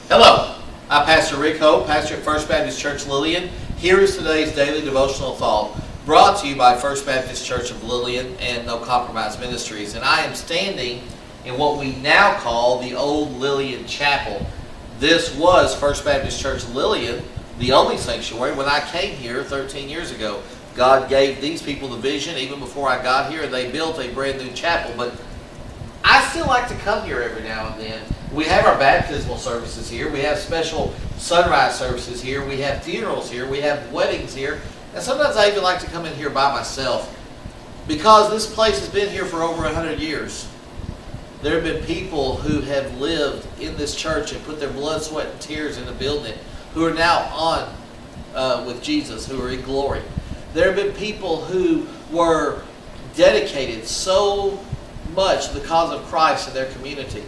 Hello, I'm Pastor Rick Hope, pastor at First Baptist Church Lillian. Here is today's daily devotional thought, brought to you by First Baptist Church of Lillian and No Compromise Ministries. And I am standing in what we now call the old Lillian Chapel. This was First Baptist Church Lillian, the only sanctuary. When I came here 13 years ago, God gave these people the vision even before I got here, and they built a brand new chapel. But I still like to come here every now and then. We have our baptismal services here. We have special sunrise services here. We have funerals here. We have weddings here. And sometimes I even like to come in here by myself because this place has been here for over 100 years. There have been people who have lived in this church and put their blood, sweat, and tears into building it, who are now on with Jesus, who are in glory. There have been people who were dedicated so much to the cause of Christ in their community.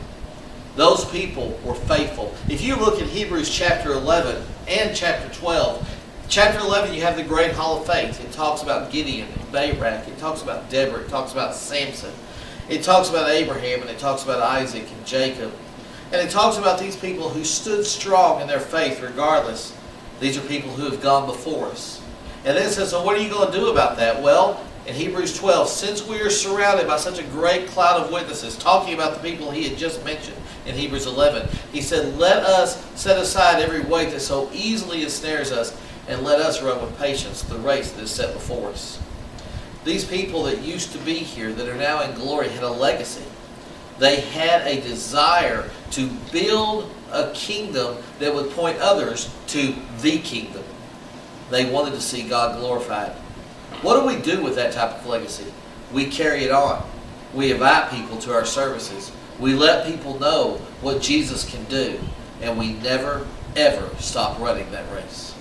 Those people were faithful. If you look at Hebrews chapter 11 and chapter 12, chapter 11 you have the great hall of faith. It talks about Gideon and Barak. It talks about Deborah. It talks about Samson. It talks about Abraham, and it talks about Isaac and Jacob. And it talks about these people who stood strong in their faith regardless. These are people who have gone before us. And then it says, so what are you going to do about that? Well, in Hebrews 12, since we are surrounded by such a great cloud of witnesses, talking about the people he had just mentioned in Hebrews 11, he said, let us set aside every weight that so easily ensnares us, and let us run with patience the race that is set before us. These people that used to be here, that are now in glory, had a legacy. They had a desire to build a kingdom that would point others to the kingdom. They wanted to see God glorified. What do we do with that type of legacy? We carry it on. We invite people to our services. We let people know what Jesus can do. And we never, ever stop running that race.